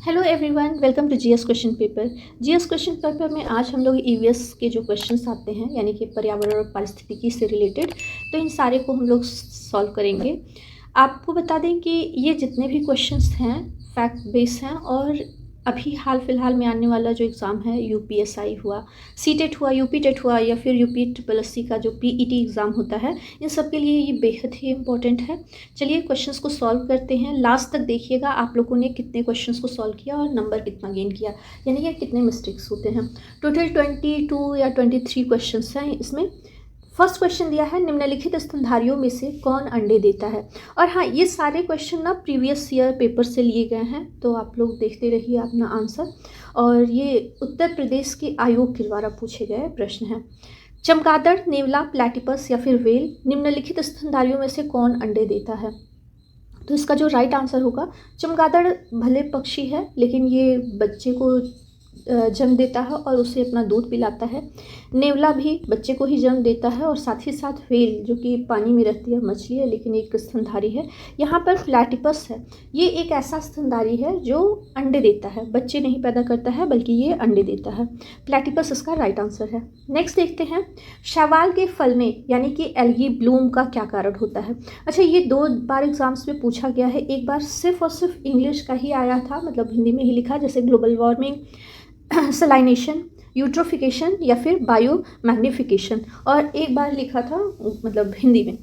Hello everyone, welcome to GS question paper. GS question paper में आज हम लोग ईवीएस के जो क्वेश्चंस आते हैं यानी कि पर्यावरण और पारिस्थितिकी से रिलेटेड, तो इन सारे को हम लोग सॉल्व करेंगे। आपको बता दें कि ये जितने भी क्वेश्चंस हैं फैक्ट बेस हैं और अभी हाल फिलहाल में आने वाला जो एग्ज़ाम है यूपीएसआई हुआ, सीटेट हुआ, यूपी टेट हुआ या फिर यूपी ट्रिपल एससी का जो पीईटी एग्ज़ाम होता है, इन सब के लिए ये बेहद ही इम्पोर्टेंट है। चलिए क्वेश्चंस को सॉल्व करते हैं। लास्ट तक देखिएगा आप लोगों ने कितने क्वेश्चंस को सॉल्व किया और नंबर कितना गेन किया, यानी कि कितने मिस्टेक्स होते हैं। टोटल 22 या 23 क्वेश्चंस हैं इसमें। फर्स्ट क्वेश्चन दिया है, निम्नलिखित स्तनधारियों में से कौन अंडे देता है। और हाँ, ये सारे क्वेश्चन ना प्रीवियस ईयर पेपर से लिए गए हैं, तो आप लोग देखते रहिए अपना आंसर। और ये उत्तर प्रदेश के आयोग के द्वारा पूछे गए प्रश्न हैं। चमगादड़, नेवला, प्लेटिपस या फिर व्हेल, निम्नलिखित स्तनधारियों में से कौन अंडे देता है। तो इसका जो राइट आंसर होगा, चमगादड़ भले पक्षी है लेकिन ये बच्चे को जन्म देता है और उसे अपना दूध पिलाता है। नेवला भी बच्चे को ही जन्म देता है और साथ ही साथ व्हेल जो कि पानी में रहती है, मछली है लेकिन एक स्तनधारी है। यहाँ पर प्लेटिपस है, ये एक ऐसा स्तनधारी है जो अंडे देता है, बच्चे नहीं पैदा करता है बल्कि ये अंडे देता है। प्लेटिपस इसका राइट आंसर है। नेक्स्ट देखते हैं, शैवाल के फलने यानी कि एल्गी ब्लूम का क्या कारण होता है। अच्छा, ये 2 बार एग्जाम्स में पूछा गया है। एक बार सिर्फ और सिर्फ इंग्लिश का ही आया था, मतलब हिंदी में ही लिखा, जैसे ग्लोबल वार्मिंग, सलाइनेशन, यूट्रोफिकेशन या फिर बायो मैग्निफिकेशन, और एक बार लिखा था मतलब हिंदी में।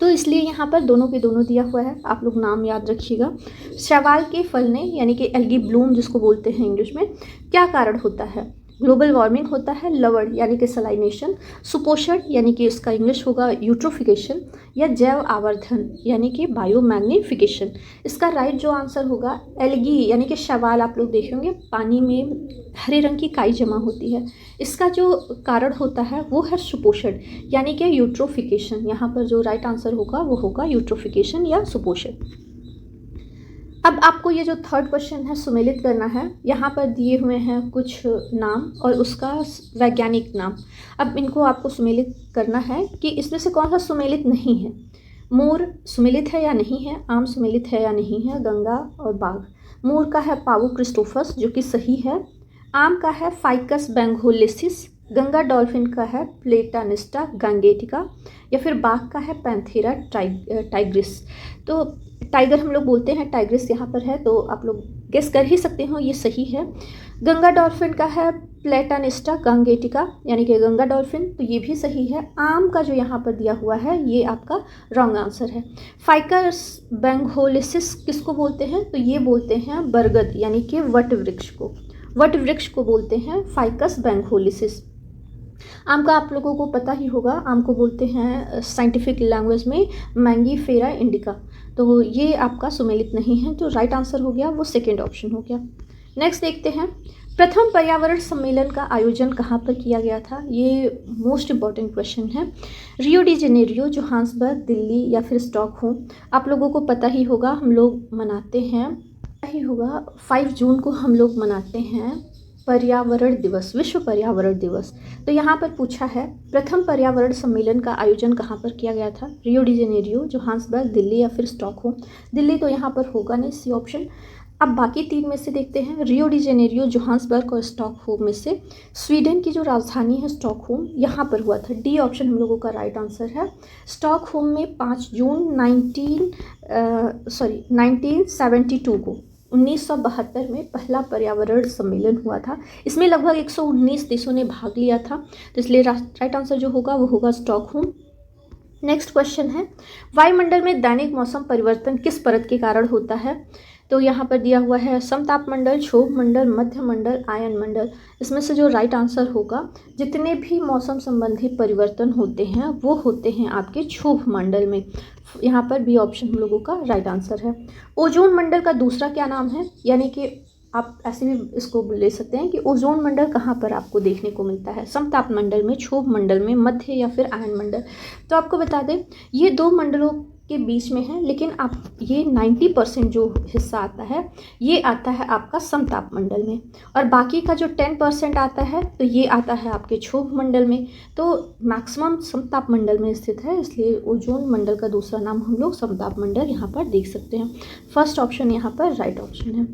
तो इसलिए यहाँ पर दोनों के दोनों दिया हुआ है, आप लोग नाम याद रखिएगा। शैवाल के फलने यानी कि एल्गी ब्लूम जिसको बोलते हैं इंग्लिश में, क्या कारण होता है। ग्लोबल वार्मिंग होता है, लवण यानी कि सलाइनेशन, सुपोषण यानी कि इसका इंग्लिश होगा यूट्रोफिकेशन, या जैव आवर्धन यानी कि बायोमैग्निफिकेशन। इसका राइट जो आंसर होगा, एल्गी यानी कि शैवाल, आप लोग देखे होंगे पानी में हरे रंग की काई जमा होती है, इसका जो कारण होता है वो है सुपोषण यानी कि यूट्रोफिकेशन। यहाँ पर जो राइट आंसर होगा वो होगा यूट्रोफिकेशन या सुपोषण। अब आपको ये जो थर्ड क्वेश्चन है सुमेलित करना है। यहाँ पर दिए हुए हैं कुछ नाम और उसका वैज्ञानिक नाम। अब इनको आपको सुमेलित करना है कि इसमें से कौन सा सुमेलित नहीं है। मोर सुमेलित है या नहीं है, आम सुमेलित है या नहीं है, गंगा और बाघ। मोर का है पावो क्रिस्टोफस जो कि सही है। आम का है फाइकस बेंगोलिसिस। गंगा डॉल्फिन का है प्लेटानिस्टा गैंगेटिका, या फिर बाघ का है पैंथेरा टाइग्रिस। तो टाइगर हम लोग बोलते हैं, टाइग्रिस यहाँ पर है, तो आप लोग गेस कर ही सकते हो ये सही है। गंगा डॉल्फिन का है प्लेटानिस्टा गैंगेटिका यानी कि गंगा डॉल्फिन, तो ये भी सही है। आम का जो यहाँ पर दिया हुआ है ये आपका रॉन्ग आंसर है। फाइकस बेंगोलिसिस किसको बोलते हैं, तो ये बोलते हैं बरगद यानी कि वट वृक्ष को, वट वृक्ष को बोलते हैं फाइकस बेंगोलिसिस। आम का आप लोगों को पता ही होगा, आम को बोलते हैं साइंटिफिक लैंग्वेज में मैंगीफेरा इंडिका। तो ये आपका सुमेलित नहीं है, तो राइट आंसर हो गया वो सेकेंड ऑप्शन हो गया। नेक्स्ट देखते हैं, प्रथम पर्यावरण सम्मेलन का आयोजन कहाँ पर किया गया था। ये मोस्ट इम्पॉर्टेंट क्वेश्चन है। Rio de Janeiro, Johannesburg, Delhi या फिर स्टॉकहोम। आप लोगों को पता ही होगा, हम लोग मनाते हैं ही होगा 5 जून को हम लोग मनाते हैं पर्यावरण दिवस, विश्व पर्यावरण दिवस। तो यहाँ पर पूछा है प्रथम पर्यावरण सम्मेलन का आयोजन कहाँ पर किया गया था। Rio de Janeiro, Johannesburg, Delhi या फिर स्टॉकहोम। दिल्ली तो यहाँ पर होगा नहीं, सी ऑप्शन। अब बाकी 3 में से देखते हैं, रियो डी जेनेरियो, जोहान्सबर्ग और स्टॉकहोम में से स्वीडन की जो राजधानी है स्टॉकहोम, यहाँ पर हुआ था। डी ऑप्शन हम लोगों का राइट आंसर है। स्टॉकहोम में 5 जून 1972 को 1972 में पहला पर्यावरण सम्मेलन हुआ था। इसमें लगभग 119 देशों ने भाग लिया था, तो इसलिए राइट आंसर जो होगा वो होगा स्टॉकहोम। नेक्स्ट क्वेश्चन है, वायुमंडल में दैनिक मौसम परिवर्तन किस परत के कारण होता है। तो यहाँ पर दिया हुआ है समताप मंडल, क्षोभ मंडल, मध्य मंडल, आयन मंडल। इसमें से जो राइट आंसर होगा, जितने भी मौसम संबंधी परिवर्तन होते हैं वो होते हैं आपके क्षोभ मंडल में। यहाँ पर बी ऑप्शन हम लोगों का राइट आंसर है। ओजोन मंडल का दूसरा क्या नाम है, यानी कि आप ऐसे भी इसको ले सकते हैं कि ओजोन मंडल कहाँ पर आपको देखने को मिलता है, समताप मंडल में, क्षोभ मंडल में, मध्य या फिर आयन मंडल। तो आपको बता दें ये 2 मंडलों के बीच में है, लेकिन आप ये 90% जो हिस्सा आता है ये आता है आपका समताप मंडल में, और बाकी का जो 10% आता है तो ये आता है आपके क्षोभ मंडल में। तो मैक्सिमम समताप मंडल में स्थित है, इसलिए ओजोन मंडल का दूसरा नाम हम लोग समताप मंडल यहाँ पर देख सकते हैं। फर्स्ट ऑप्शन यहाँ पर राइट ऑप्शन है।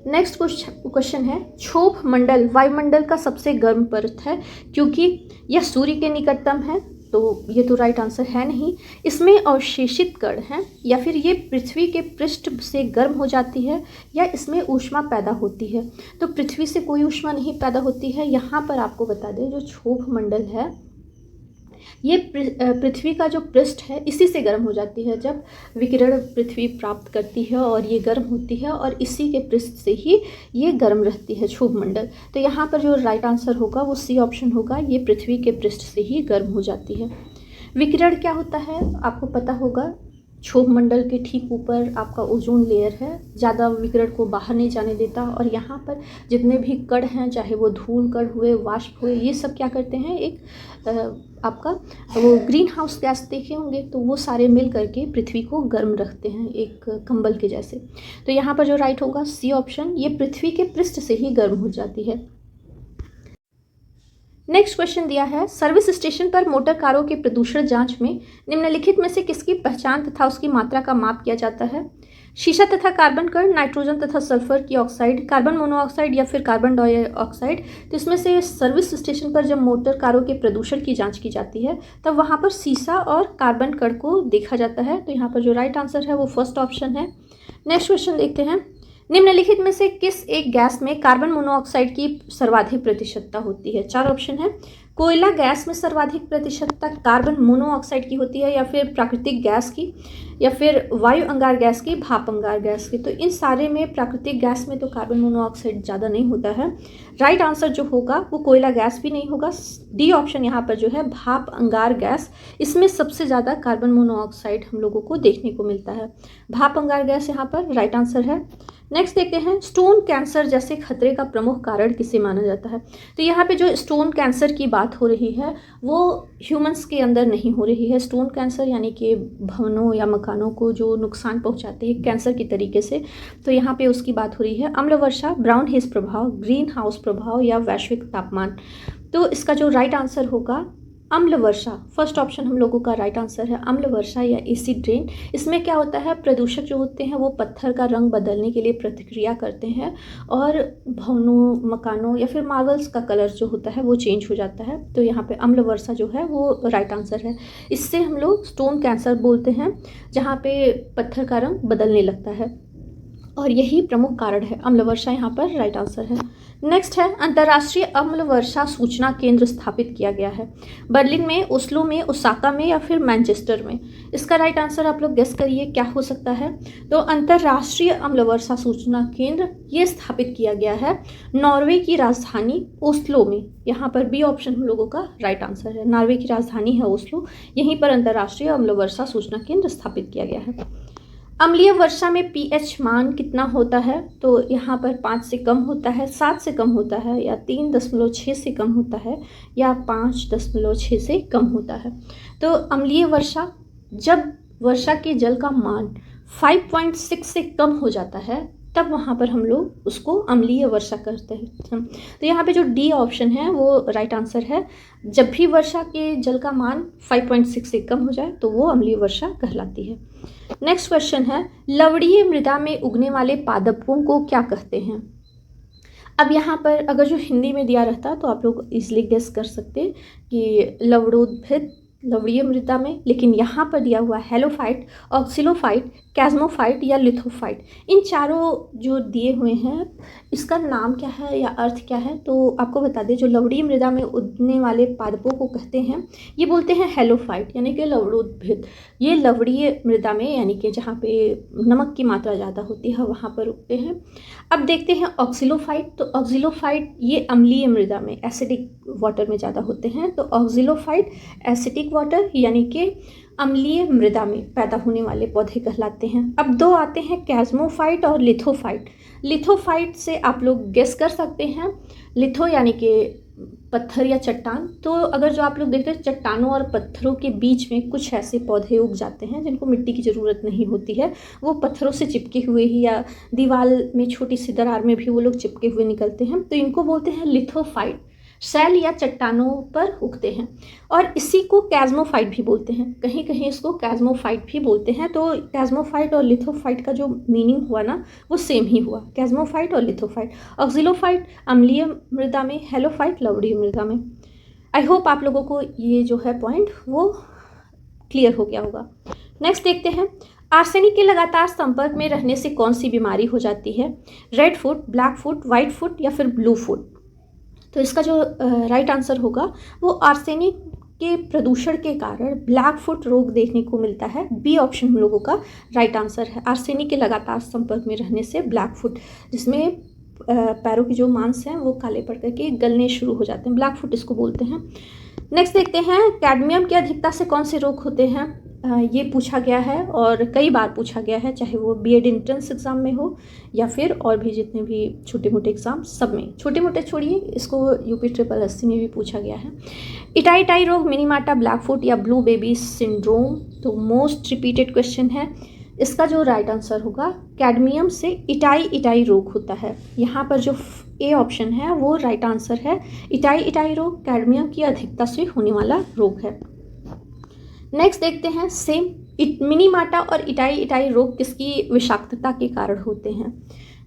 नेक्स्ट क्वेश्चन है, क्षोभ मंडल वायुमंडल का सबसे गर्म परत है क्योंकि यह सूर्य के निकटतम है, तो ये तो राइट आंसर है नहीं। इसमें अवशेषित कण हैं, या फिर ये पृथ्वी के पृष्ठ से गर्म हो जाती है, या इसमें ऊष्मा पैदा होती है। तो पृथ्वी से कोई ऊष्मा नहीं पैदा होती है। यहाँ पर आपको बता दें जो क्षोभ मंडल है ये पृथ्वी का जो पृष्ठ है इसी से गर्म हो जाती है। जब विकिरण पृथ्वी प्राप्त करती है और ये गर्म होती है, और इसी के पृष्ठ से ही ये गर्म रहती है क्षोभ मंडल। तो यहाँ पर जो राइट आंसर होगा वो सी ऑप्शन होगा, ये पृथ्वी के पृष्ठ से ही गर्म हो जाती है। विकिरण क्या होता है आपको पता होगा, क्षोभ मंडल के ठीक ऊपर आपका ओजोन लेयर है, ज़्यादा विकिरण को बाहर नहीं जाने देता, और यहाँ पर जितने भी कण हैं, चाहे वो धूल कण हुए, वाष्प हुए, ये सब क्या करते हैं, एक आपका वो ग्रीन हाउस गैस देखे होंगे, तो वो सारे मिल करके पृथ्वी को गर्म रखते हैं एक कंबल के जैसे। तो यहाँ पर जो राइट होगा सी ऑप्शन, ये पृथ्वी के पृष्ठ से ही गर्म हो जाती है। नेक्स्ट क्वेश्चन दिया है, सर्विस स्टेशन पर मोटर कारों के प्रदूषण जांच में निम्नलिखित में से किसकी पहचान तथा उसकी मात्रा का माप किया जाता है? शीशा तथा कार्बन कण, नाइट्रोजन तथा सल्फर की ऑक्साइड, कार्बन मोनोऑक्साइड या फिर कार्बन डाइऑक्साइड। तो इसमें से सर्विस स्टेशन पर जब मोटर कारों के प्रदूषण की जांच की जाती है तब वहाँ पर शीशा और कार्बन कण को देखा जाता है। तो यहाँ पर जो राइट आंसर है वो फर्स्ट ऑप्शन है। नेक्स्ट क्वेश्चन देखते हैं, निम्नलिखित में से किस एक गैस में कार्बन मोनोऑक्साइड की सर्वाधिक प्रतिशतता होती है? चार ऑप्शन है। कोयला गैस में सर्वाधिक प्रतिशतता कार्बन मोनोऑक्साइड की होती है, या फिर प्राकृतिक गैस की, या फिर वायु अंगार गैस की, भाप अंगार गैस की। तो इन सारे में प्राकृतिक गैस में तो कार्बन मोनोऑक्साइड ज़्यादा नहीं होता है। राइट आंसर जो होगा वो कोयला गैस भी नहीं होगा। डी ऑप्शन यहाँ पर जो है भाप अंगार गैस, इसमें सबसे ज़्यादा कार्बन मोनोऑक्साइड हम लोगों को देखने को मिलता है। भाप अंगार गैस यहाँ पर राइट आंसर है। नेक्स्ट देखते हैं, स्टोन कैंसर जैसे खतरे का प्रमुख कारण किसे माना जाता है? तो यहाँ पे जो स्टोन कैंसर की बात हो रही है वो ह्यूमंस के अंदर नहीं हो रही है। स्टोन कैंसर यानी कि भवनों या मकानों को जो नुकसान पहुँचाते हैं कैंसर की तरीके से, तो यहाँ पे उसकी बात हो रही है। अम्ल वर्षा, ब्राउन हेज प्रभाव, ग्रीन हाउस प्रभाव या वैश्विक तापमान। तो इसका जो राइट आंसर होगा अम्ल वर्षा, फर्स्ट ऑप्शन हम लोगों का राइट आंसर है, अम्ल वर्षा या एसिड रेन। इसमें क्या होता है, प्रदूषक जो होते हैं वो पत्थर का रंग बदलने के लिए प्रतिक्रिया करते हैं, और भवनों, मकानों या फिर मार्बल्स का कलर जो होता है वो चेंज हो जाता है। तो यहाँ पे अम्ल वर्षा जो है वो राइट आंसर है। इससे हम लोग स्टोन कैंसर बोलते हैं, जहाँ पे पत्थर का रंग बदलने लगता है, और यही प्रमुख कारण है। अम्ल वर्षा यहाँ पर राइट आंसर है। नेक्स्ट है, अंतर्राष्ट्रीय अम्ल वर्षा सूचना केंद्र स्थापित किया गया है बर्लिन में, ओस्लो में, ओसाका में या फिर मैनचेस्टर में। इसका राइट आंसर आप लोग गेस करिए क्या हो सकता है। तो अंतर्राष्ट्रीय अम्ल वर्षा सूचना केंद्र ये स्थापित किया गया है नॉर्वे की राजधानी ओस्लो में। यहाँ पर बी ऑप्शन हम लोगों का राइट आंसर है। नॉर्वे की राजधानी है ओस्लो, यहीं पर अंतर्राष्ट्रीय अम्ल वर्षा सूचना केंद्र स्थापित किया गया है। अम्लीय वर्षा में पीएच मान कितना होता है? तो यहाँ पर 5 से कम होता है, 7 से कम होता है, या 3.6 से कम होता है, या 5.6 से कम होता है। तो अम्लीय वर्षा, जब वर्षा के जल का मान 5.6 से कम हो जाता है तब वहाँ पर हम लोग उसको अम्लीय वर्षा करते हैं। तो यहाँ पे जो डी ऑप्शन है वो राइट आंसर है। जब भी वर्षा के जल का मान 5.6 से कम हो जाए तो वो अम्लीय वर्षा कहलाती है। नेक्स्ट क्वेश्चन है, लवणीय मृदा में उगने वाले पादपों को क्या कहते हैं? अब यहाँ पर अगर जो हिंदी में दिया रहता तो आप लोग इजीली गेस कर सकते कि लवणोद्भिद लवणीय मृदा में, लेकिन यहाँ पर दिया हुआ हेलोफाइट, ऑक्सिलोफाइट, कैस्मोफाइट या लिथोफाइट। इन चारों जो दिए हुए हैं इसका नाम क्या है या अर्थ क्या है? तो आपको बता दें, जो लवणीय मृदा में उगने वाले पादपों को कहते हैं ये बोलते हैं हेलोफाइट, यानी कि लवणोद्भिद। ये लवणीय मृदा में यानी कि जहाँ पे नमक की मात्रा ज़्यादा होती है वहाँ पर उगते हैं। अब देखते हैं ऑक्सिलोफाइट। तो ऑक्सिलोफाइट ये अम्लीय मृदा में, एसिडिक वाटर में ज़्यादा होते हैं। तो ऑक्सिलोफाइट एसिडिक वाटर यानी कि अम्लीय मृदा में पैदा होने वाले पौधे कहलाते हैं। अब दो आते हैं, कैस्मोफाइट और लिथोफाइट। लिथोफाइट से आप लोग गेस कर सकते हैं, लिथो यानी कि पत्थर या चट्टान। तो अगर जो आप लोग देखते हैं चट्टानों और पत्थरों के बीच में कुछ ऐसे पौधे उग जाते हैं जिनको मिट्टी की ज़रूरत नहीं होती है, वो पत्थरों से चिपके हुए ही या दीवार में छोटी सी दरार में भी वो लोग चिपके हुए निकलते हैं, तो इनको बोलते हैं लिथोफाइट। शैल या चट्टानों पर उगते हैं और इसी को कैज़्मोफाइट भी बोलते हैं, कहीं कहीं इसको कैज़्मोफाइट भी बोलते हैं। तो कैज़्मोफाइट और लिथोफाइट का जो मीनिंग हुआ ना वो सेम ही हुआ, कैज़्मोफाइट और लिथोफाइट। ऑक्जिलोफाइट अम्लीय मृदा में, हेलोफाइट लवणीय मृदा में। आई होप आप लोगों को ये जो है पॉइंट वो क्लियर हो गया होगा। नेक्स्ट देखते हैं, आर्सेनिक के लगातार संपर्क में रहने से कौन सी बीमारी हो जाती है? Red foot, black foot, white foot या फिर ब्लू फुट? तो इसका जो राइट आंसर होगा वो आर्सेनिक के प्रदूषण के कारण ब्लैक फुट रोग देखने को मिलता है। बी ऑप्शन हम लोगों का राइट आंसर है, आर्सेनिक के लगातार संपर्क में रहने से ब्लैक फुट, जिसमें पैरों के जो मांस हैं वो काले पड़ करके गलने शुरू हो जाते हैं, ब्लैक फुट इसको बोलते हैं। नेक्स्ट देखते हैं, कैडमियम की अधिकता से कौन से रोग होते हैं? ये पूछा गया है और कई बार पूछा गया है, चाहे वो बीएड एंट्रेंस एग्ज़ाम में हो या फिर और भी जितने भी छोटे मोटे एग्ज़ाम, सब में, छोटे मोटे छोड़िए, इसको यूपी ट्रिपल एससी में भी पूछा गया है। इटाई रोग, मिनीमाटा, ब्लैक फुट या ब्लू बेबी सिंड्रोम? तो मोस्ट रिपीटेड क्वेश्चन है, इसका जो राइट आंसर होगा कैडमियम से इटाई रोग होता है। यहाँ पर जो ए ऑप्शन है वो राइट आंसर है, इटाई रोग कैडमियम की अधिकता से होने वाला रोग है। नेक्स्ट देखते हैं, सेम मिनीमाटा और इटाई रोग किसकी विषाक्तता के कारण होते हैं?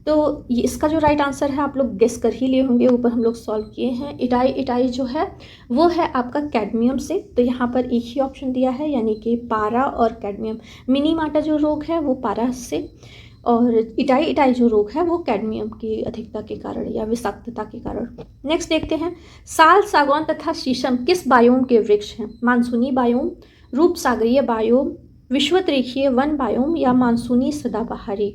तो ये इसका जो राइट आंसर है आप लोग गेस कर ही लिए होंगे, ऊपर हम लोग सॉल्व किए हैं। इटाई जो है वो है आपका कैडमियम से, तो यहाँ पर एक ही ऑप्शन दिया है, यानी कि पारा और कैडमियम। मिनीमाटा जो रोग है वो पारा से, और इटाई जो रोग है वो कैडमियम की अधिकता के कारण या विषाक्तता के कारण। नेक्स्ट देखते हैं, साल, सागौन तथा शीशम किस बायोम के वृक्ष हैं? मानसूनी बायोम, रूप सागरीय बायोम, विषुवत-रेखीय वन बायोम या मानसूनी सदाबहारी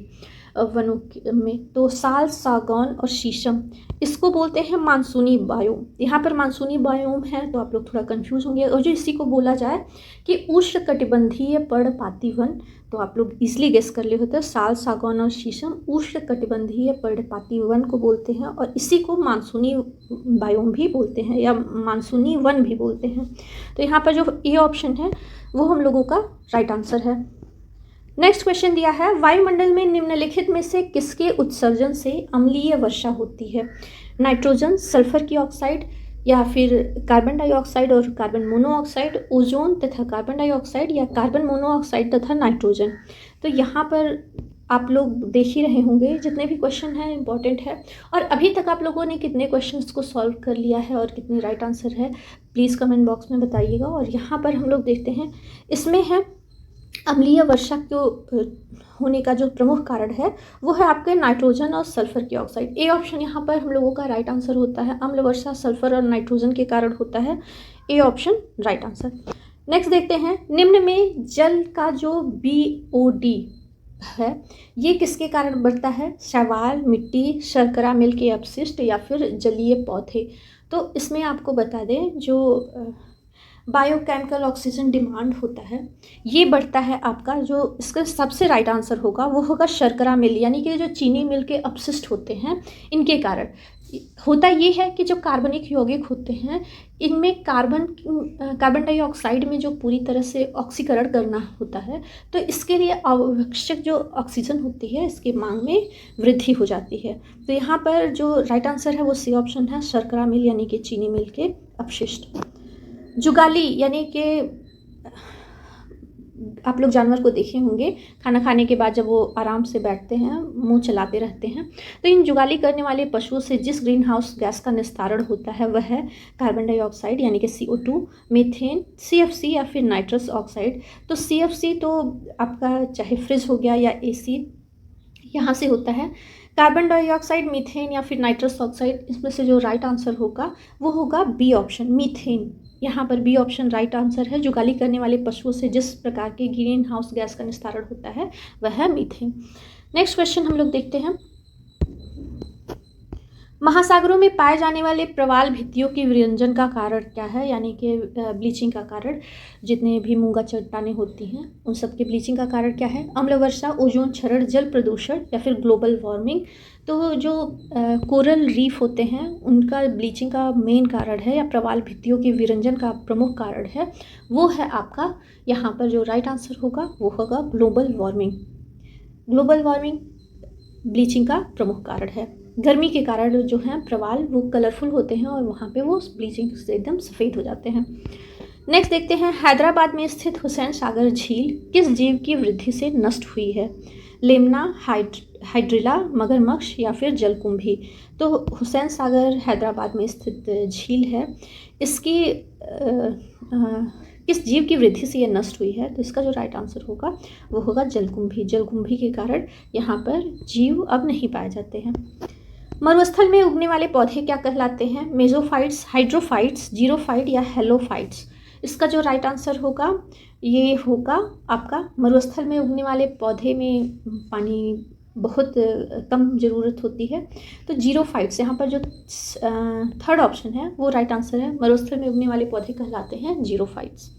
वनों में? तो साल, सागौन और शीशम इसको बोलते हैं मानसूनी बायोम। यहाँ पर मानसूनी बायोम है तो आप लोग थोड़ा कंफ्यूज होंगे, और जो इसी को बोला जाए कि उष्णकटिबंधीय पर्णपाती वन, तो आप लोग इजीली गेस कर लिए होते हैं, साल, सागौन और शीशम उष्णकटिबंधीय पर्णपाती वन को बोलते हैं, और इसी को मानसूनी बायोम भी बोलते हैं या मानसूनी वन भी बोलते हैं। तो यहाँ पर जो ए ऑप्शन है वो हम लोगों का राइट आंसर है। नेक्स्ट क्वेश्चन दिया है, वायुमंडल में निम्नलिखित में से किसके उत्सर्जन से अम्लीय वर्षा होती है? नाइट्रोजन, सल्फर की ऑक्साइड या फिर कार्बन डाइऑक्साइड और कार्बन मोनोऑक्साइड, ओजोन तथा कार्बन डाइऑक्साइड या कार्बन मोनोऑक्साइड तथा नाइट्रोजन? तो यहाँ पर आप लोग देख ही रहे होंगे जितने भी क्वेश्चन हैं इंपॉर्टेंट है, और अभी तक आप लोगों ने कितने क्वेश्चंस को सॉल्व कर लिया है और कितने राइट आंसर है प्लीज़ कमेंट बॉक्स में बताइएगा। और यहाँ पर हम लोग देखते हैं, इसमें है अम्लीय वर्षा को होने का जो प्रमुख कारण है वो है आपके नाइट्रोजन और सल्फर की ऑक्साइड। ए ऑप्शन यहाँ पर हम लोगों का राइट आंसर होता है, अम्ल वर्षा सल्फर और नाइट्रोजन के कारण होता है, A option right answer. Next देखते हैं, निम्न में जल का जो BOD है ये किसके कारण बढ़ता है? शैवाल, मिट्टी, शर्करा मिल के अपशिष्ट या फिर जलीय पौधे? तो इसमें आपको बता दें, जो बायोकेमिकल ऑक्सीजन डिमांड होता है ये बढ़ता है आपका, जो इसका सबसे राइट आंसर होगा वो होगा शर्करा मिल, यानी कि जो चीनी मिल के अपशिष्ट होते हैं इनके कारण। होता ये है कि जो कार्बनिक यौगिक होते हैं इनमें कार्बन डाइऑक्साइड में जो पूरी तरह से ऑक्सीकरण करना होता है, तो इसके लिए आवश्यक जो ऑक्सीजन होती है इसके मांग में वृद्धि हो जाती है। तो यहाँ पर जो राइट आंसर है वो सी ऑप्शन है, शर्करा मिल यानी कि चीनी मिल के अपशिष्ट। जुगाली यानी कि आप लोग जानवर को देखे होंगे खाना खाने के बाद जब वो आराम से बैठते हैं, मुंह चलाते रहते हैं, तो इन जुगाली करने वाले पशुओं से जिस ग्रीन हाउस गैस का निस्तारण होता है वह है कार्बन डाइऑक्साइड यानी कि CO2, मीथेन, CFC या फिर नाइट्रस ऑक्साइड। तो CFC तो आपका चाहे फ्रिज हो गया या AC यहाँ से होता है। कार्बन डाइऑक्साइड, मीथेन या फिर नाइट्रस ऑक्साइड, इसमें से जो राइट आंसर होगा वो होगा बी ऑप्शन, मीथेन। यहाँ पर बी ऑप्शन राइट आंसर है, जुगाली करने वाले पशुओं से जिस प्रकार के ग्रीन हाउस गैस का निस्तारण होता है वह है मीथेन। नेक्स्ट क्वेश्चन हम लोग देखते हैं, महासागरों में पाए जाने वाले प्रवाल भित्तियों की विरंजन का कारण क्या है, यानी कि ब्लीचिंग का कारण? जितने भी मूंगा चट्टानें होती हैं उन सब के ब्लीचिंग का कारण क्या है? अम्ल वर्षा, ओजोन क्षरण, जल प्रदूषण या फिर ग्लोबल वार्मिंग? तो जो कोरल रीफ होते हैं उनका ब्लीचिंग का मेन कारण है या प्रवाल भित्तियों की विरंजन का प्रमुख कारण है वो है आपका, यहाँ पर जो राइट आंसर होगा वो होगा global warming. Global warming bleaching का प्रमुख कारण है। गर्मी के कारण जो हैं प्रवाल वो कलरफुल होते हैं और वहाँ पे वो ब्लीचिंग से एकदम सफ़ेद हो जाते हैं। नेक्स्ट देखते हैं, हैदराबाद में स्थित हुसैन सागर झील किस जीव की वृद्धि से नष्ट हुई है? लेमना, हाइड्रिला, मगरमच्छ या फिर जलकुंभी। तो हुसैन सागर हैदराबाद में स्थित झील है, इसकी किस जीव की वृद्धि से ये नष्ट हुई है? तो इसका जो राइट आंसर होगा वो होगा जलकुंभी। जलकुंभी के कारण यहाँ पर जीव अब नहीं पाए जाते हैं। मरुस्थल में उगने वाले पौधे क्या कहलाते हैं? मेसोफाइट्स, हाइड्रोफाइट्स, जीरोफाइट या हेलोफाइट्स। इसका जो राइट आंसर होगा ये होगा आपका मरुस्थल में उगने वाले पौधे में पानी बहुत कम ज़रूरत होती है, तो जीरोफाइट्स यहाँ पर जो थर्ड ऑप्शन है वो राइट आंसर है। मरुस्थल में उगने वाले पौधे कहलाते हैं जीरोफाइट्स।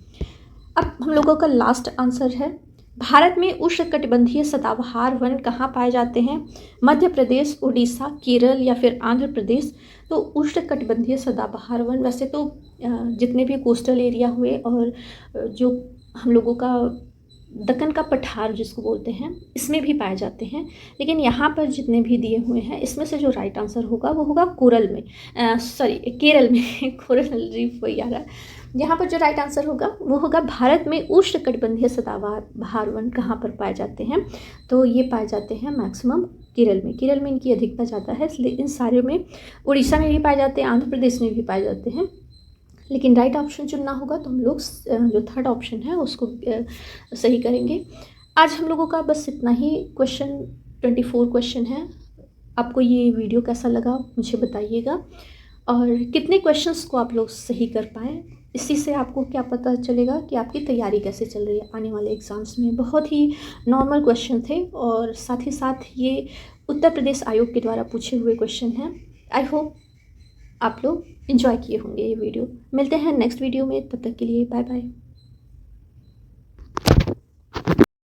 अब हम लोगों का लास्ट आंसर है, भारत में उष्णकटिबंधीय सदाबहार वन कहाँ पाए जाते हैं? मध्य प्रदेश, उड़ीसा, केरल या फिर आंध्र प्रदेश। तो उष्णकटिबंधीय सदाबहार वन वैसे तो जितने भी कोस्टल एरिया हुए और जो हम लोगों का दक्कन का पठार जिसको बोलते हैं इसमें भी पाए जाते हैं, लेकिन यहाँ पर जितने भी दिए हुए हैं इसमें से जो राइट आंसर होगा वो होगा कोरल में, केरल में कोरल रीफ वही आ रहा है। यहाँ पर जो राइट आंसर होगा वो होगा भारत में उष्णकटिबंधीय सदाबहार वन कहाँ पर पाए जाते हैं? तो ये पाए जाते हैं मैक्सिमम केरल में। केरल में इनकी अधिकता ज़्यादा है, इसलिए इन सारे में उड़ीसा में भी पाए जाते हैं, आंध्र प्रदेश में भी पाए जाते हैं, लेकिन राइट ऑप्शन चुनना होगा तो हम लोग जो थर्ड ऑप्शन है उसको सही करेंगे। आज हम लोगों का बस इतना ही क्वेश्चन 24 क्वेश्चन है। आपको ये वीडियो कैसा लगा मुझे बताइएगा, और कितने क्वेश्चंस को आप लोग सही कर पाएँ इसी से आपको क्या पता चलेगा कि आपकी तैयारी कैसे चल रही है आने वाले एग्ज़ाम्स में। बहुत ही नॉर्मल क्वेश्चन थे और साथ ही साथ ये उत्तर प्रदेश आयोग के द्वारा पूछे हुए क्वेश्चन हैं। आई होप आप लोग एंजॉय किए होंगे ये वीडियो। मिलते हैं नेक्स्ट वीडियो में, तब तक के लिए बाय बाय।